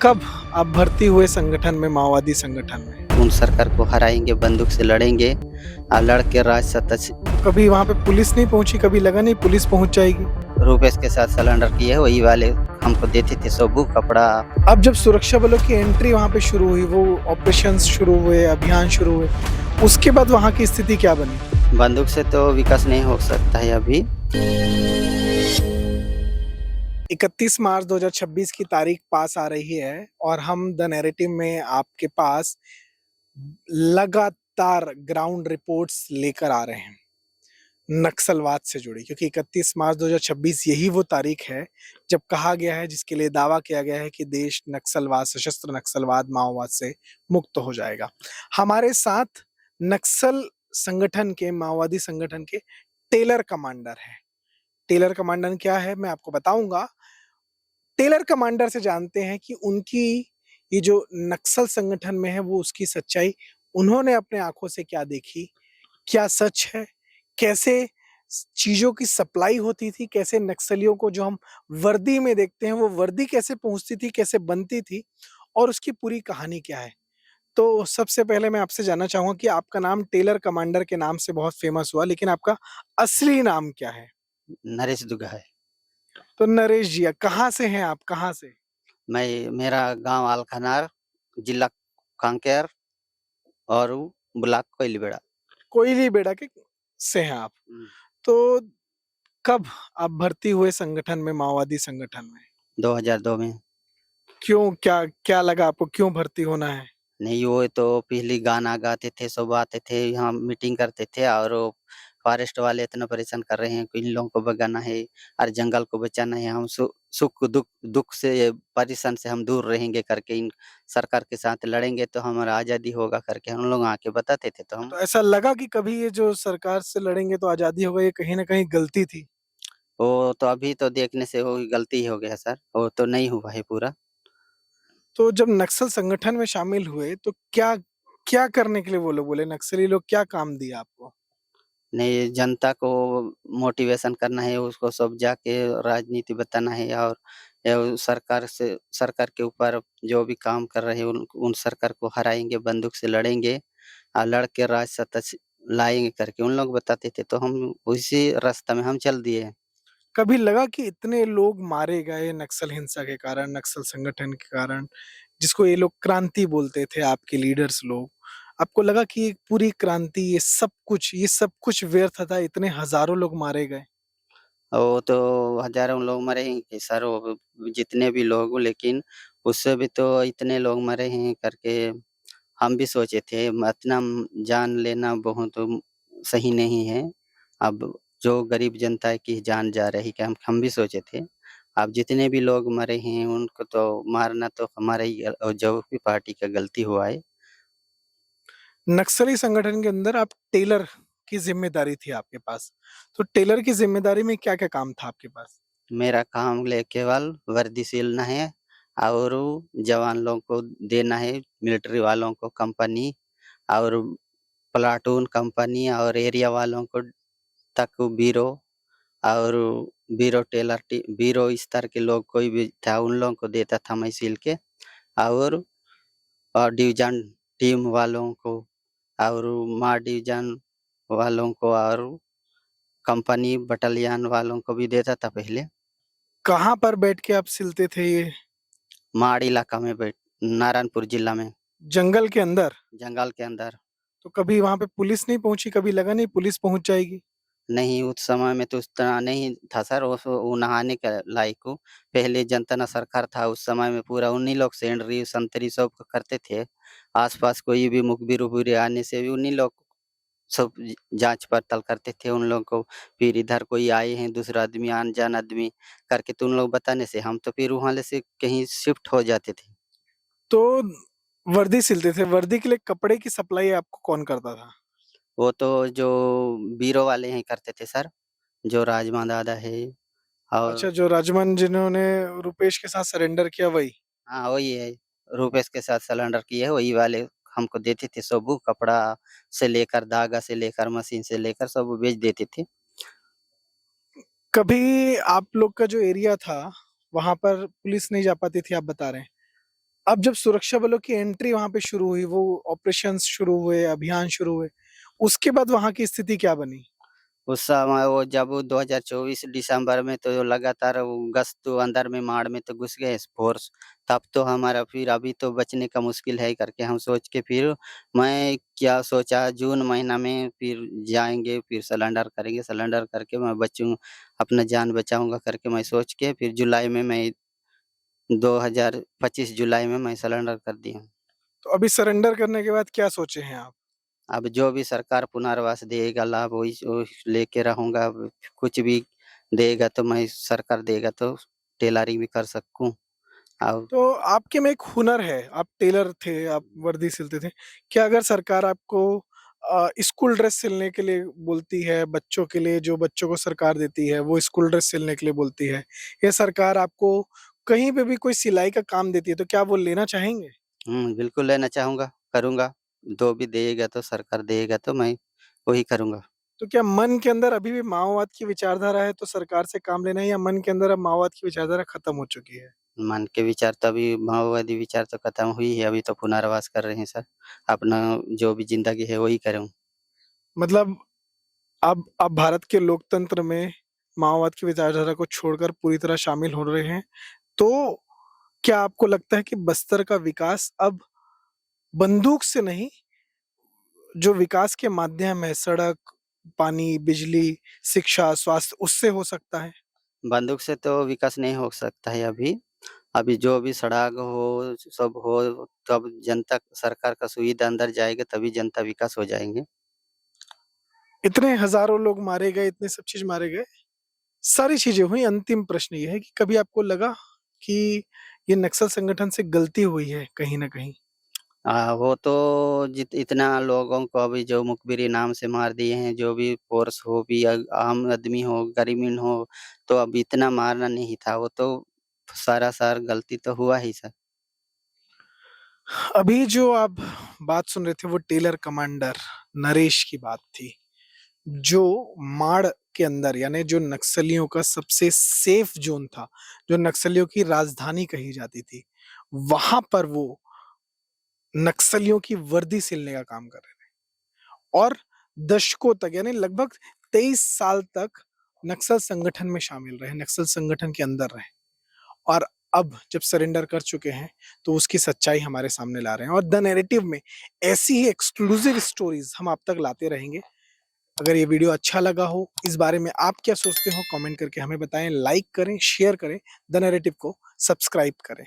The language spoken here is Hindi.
कब आप भर्ती हुए संगठन में, माओवादी संगठन में? उन सरकार को हराएंगे, बंदूक से लड़ेंगे और लड़ के राज सत्ता कभी वहाँ पे पुलिस नहीं पहुँची, कभी लगा नहीं पुलिस पहुँच जाएगी? रुपेश के साथ सरेंडर किए, वही वाले हमको देते थे सबू कपड़ा। अब जब सुरक्षा बलों की एंट्री वहाँ पे शुरू हुई, वो ऑपरेशंस शुरू हुए, अभियान शुरू हुए, उसके बाद वहाँ की स्थिति क्या बनी? बंदूक से तो विकास नहीं हो सकता है अभी। 31 मार्च 2026 की तारीख पास आ रही है और हम द नैरेटिव में आपके पास लगातार ग्राउंड रिपोर्ट्स लेकर आ रहे हैं नक्सलवाद से जुड़ी, क्योंकि 31 मार्च 2026 यही वो तारीख है जब कहा गया है, जिसके लिए दावा किया गया है कि देश नक्सलवाद, सशस्त्र नक्सलवाद, माओवाद से मुक्त हो जाएगा। हमारे साथ नक्सल संगठन के, माओवादी संगठन के टेलर कमांडर है। टेलर कमांडर क्या है मैं आपको बताऊंगा। टेलर कमांडर से जानते हैं कि उनकी ये जो नक्सल संगठन में है वो उसकी सच्चाई, उन्होंने अपने आंखों से क्या देखी, क्या सच है, कैसे चीजों की सप्लाई होती थी, कैसे नक्सलियों को जो हम वर्दी में देखते हैं वो वर्दी कैसे पहुंचती थी, कैसे बनती थी, और उसकी पूरी कहानी क्या है। तो सबसे पहले मैं आपसे जानना चाहूंगा कि आपका नाम टेलर कमांडर के नाम से बहुत फेमस हुआ, लेकिन आपका असली नाम क्या है? नरेश दुगा है। तो नरेश जी, कहाँ से हैं आप, कहाँ से? मेरा गांव आलखनार, जिला कांकेर और ब्लॉक कोयलीबेड़ा। कोयली बेड़ा के से हैं आप? तो कब आप भर्ती हुए संगठन में, माओवादी संगठन में? 2002 में। क्यों, क्या क्या लगा आपको, क्यों भर्ती होना है? नहीं, वो तो पहले गाना गाते थे, सब आते थे यहाँ मीटिंग करते थे और फॉरेस्ट वाले इतना परेशान कर रहे हैं कि इन लोगों को भगाना है और जंगल को बचाना है, हम सुख दुख दुख से परेशान से हम दूर रहेंगे करके इन सरकार के साथ लड़ेंगे तो हमारा आज़ादी होगा करके हम लोग आके बताते थे। तो हम तो ऐसा लगा कि कभी ये जो सरकार से लड़ेंगे तो आजादी होगा, ये कहीं ना कहीं गलती थी? वो तो अभी तो देखने से वो गलती ही हो गया सर, वो तो नहीं हुआ है पूरा। तो जब नक्सल संगठन में शामिल हुए तो क्या क्या करने के लिए वो लोग बोले, नक्सली लोग क्या काम दिया आपको? नहीं, जनता को मोटिवेशन करना है, उसको सब जाके राजनीति बताना है और सरकार के ऊपर जो भी काम कर रहे हैं उन सरकार को हराएंगे, बंदूक से लड़ेंगे और लड़ के राज सत्ता लाएंगे करके उन लोग बताते थे, तो हम उसी रास्ता में हम चल दिए। कभी लगा कि इतने लोग मारे गए नक्सल हिंसा के कारण, नक्सल संगठन के कारण, जिसको ये लोग क्रांति बोलते थे, आपके लीडर्स लोग, आपको लगा कि ये पूरी क्रांति, ये सब कुछ व्यर्थ था, इतने हजारों लोग मारे गए? वो तो हजारों लोग मरे हैं सर, वो जितने भी लोग, लेकिन उससे भी तो इतने लोग मरे हैं करके हम भी सोचे थे, इतना जान लेना बहुत सही नहीं है। अब जो गरीब जनता की जान जा रही है, हम भी सोचे थे। अब जितने भी लोग मरे हैं उनको तो मारना तो हमारा ही जो भी पार्टी का गलती हुआ है। नक्सली संगठन के अंदर आप टेलर की जिम्मेदारी थी आपके पास, तो टेलर की जिम्मेदारी में क्या क्या काम था आपके पास? मेरा काम केवल वर्दी सिलना है और जवान लोगों को देना है, मिलिट्री वालों को कंपनी और प्लाटून कंपनी और एरिया वालों को तक बीरो और बीरो स्तर के लोग कोई भी था उन लोगों को देता था मैं सिल के, और डिवीजन टीम वालों को और मार डिवीजन वालों को और कंपनी बटालियन वालों को भी देता था पहले। कहाँ पर बैठ के आप सिलते थे ये? माड़ इलाका में बैठ नारायणपुर जिला में, जंगल के अंदर? जंगल के अंदर। तो कभी वहां पे पुलिस नहीं पहुंची, कभी लगा नहीं पुलिस पहुंच जाएगी? नहीं, उस समय में तो उस तरह नहीं था सर, वो नहाने के लायक को पहले जनता न सरकार था उस समय में पूरा उन्हीं लोग सेंडरी संतरी सब करते थे। आसपास कोई भी मुखबिर उखबिर आने से भी उन्हीं लोग सब जांच पड़ताल करते थे उन लोगों को। फिर इधर कोई आए हैं दूसरा आदमी, अनजान आदमी करके, तो उन लोग बताने से हम तो फिर वहां से कहीं शिफ्ट हो जाते थे। तो वर्दी सिलते थे, वर्दी के लिए कपड़े की सप्लाई आपको कौन करता था? वो तो जो बीरो वाले हैं करते थे सर, जो राजमा दादा है अच्छा, और जो राजमन जिन्होंने रुपेश के साथ सरेंडर किया, वही? हाँ वही है, रुपेश के साथ सिलेंडर किए है वही वाले हमको देते थे सब, कपड़ा से लेकर धागा से लेकर मशीन से लेकर सब बेच देते थे। कभी आप लोग का जो एरिया था वहां पर पुलिस नहीं जा पाती थी, आप बता रहे हैं, अब जब सुरक्षा बलों की एंट्री वहां पे शुरू हुई, वो ऑपरेशंस शुरू हुए, अभियान शुरू हुए, उसके बाद वहां की स्थिति क्या बनी? उस समय वो जब 2024 दिसंबर में तो लगातार वो गश्त तो अंदर में माड़ में तो घुस गए फोर्स। तब तो हमारा फिर अभी तो बचने का मुश्किल है करके हम सोच के फिर मैं क्या सोचा जून महीना में फिर जाएँगे, फिर सरेंडर करेंगे, सरेंडर करके मैं बचूँ अपना जान बचाऊँगा करके मैं सोच के फिर जुलाई में मैं 2025 जुलाई में मैं सरेंडर कर दिया हूँ। तो अभी सरेंडर करने के बाद क्या सोचे हैं आप? अब जो भी सरकार पुनर्वास देगा लाभ वही लेके रहूँगा। अब कुछ भी देगा तो मैं सरकार देगा तो टेलरिंग भी कर सकूँ। अब तो आपके में एक हुनर है, आप टेलर थे, आप वर्दी सिलते थे। क्या अगर सरकार आपको स्कूल ड्रेस सिलने के लिए बोलती है, बच्चों के लिए जो बच्चों को सरकार देती है, वो स्कूल ड्रेस सिलने के लिए बोलती है, या सरकार आपको कहीं पे भी कोई सिलाई का काम देती है, तो क्या वो लेना चाहेंगे? बिल्कुल लेना चाहूँगा, करूँगा। जो भी देगा तो सरकार देगा तो मैं वही करूँगा। तो क्या मन के अंदर अभी भी माओवाद की विचारधारा है, तो सरकार से काम लेना है, या मन के अंदर अब माओवाद की विचारधारा खत्म हो चुकी है? मन के विचार तो अभी माओवादी विचार तो खत्म हुई है, अभी तो पुनर्वास कर रहे हैं सर। अपना जो भी ज़िंदगी है वही करूँ। मतलब अब आप भारत के लोकतंत्र में माओवाद की विचारधारा को छोड़कर पूरी तरह शामिल हो रहे हैं। तो क्या आपको लगता है कि बस्तर का विकास अब बंदूक से नहीं, जो विकास के माध्यम है, सड़क, पानी, बिजली, शिक्षा, स्वास्थ्य, उससे हो सकता है? बंदूक से तो विकास नहीं हो सकता है अभी। अभी जो भी सड़क हो, सब हो तब जनता सरकार का सुविधा अंदर जाएगा तभी जनता विकास हो जाएँगे। इतने हजारों लोग मारे गए, इतने सब चीज मारे गए, सारी चीजें हुई। अंतिम प्रश्न ये है कि कभी आपको लगा कि ये नक्सल संगठन से गलती हुई है कहीं ना कहीं? वो तो जित इतना लोगों को अभी जो मुखबिरी नाम से मार दिए हैं, जो भी फ़ोर्स हो भी आम आदमी हो, ग्रामीण हो, तो अब इतना मारना नहीं था, वो तो सरासर गलती तो हुआ ही सर। अभी जो आप बात सुन रहे थे, वो टेलर कमांडर नरेश की बात थी, जो माड़ के अंदर, यानी जो नक्सलियों का सबसे सेफ जोन था, जो नक्सलियों की राजधानी कही जाती थी, वहां पर वो नक्सलियों की वर्दी सिलने का काम कर रहे थे, और दशकों तक, यानी लगभग 23 साल तक नक्सल संगठन में शामिल रहे, नक्सल संगठन के अंदर रहे, और अब जब सरेंडर कर चुके हैं, तो उसकी सच्चाई हमारे सामने ला रहे हैं। और द नैरेटिव में ऐसी ही एक्सक्लूसिव स्टोरीज हम आप तक लाते रहेंगे। अगर ये वीडियो अच्छा लगा हो, इस बारे में आप क्या सोचते हो, कमेंट करके हमें बताएं, लाइक करें, शेयर करें, द नैरेटिव को सब्सक्राइब करें।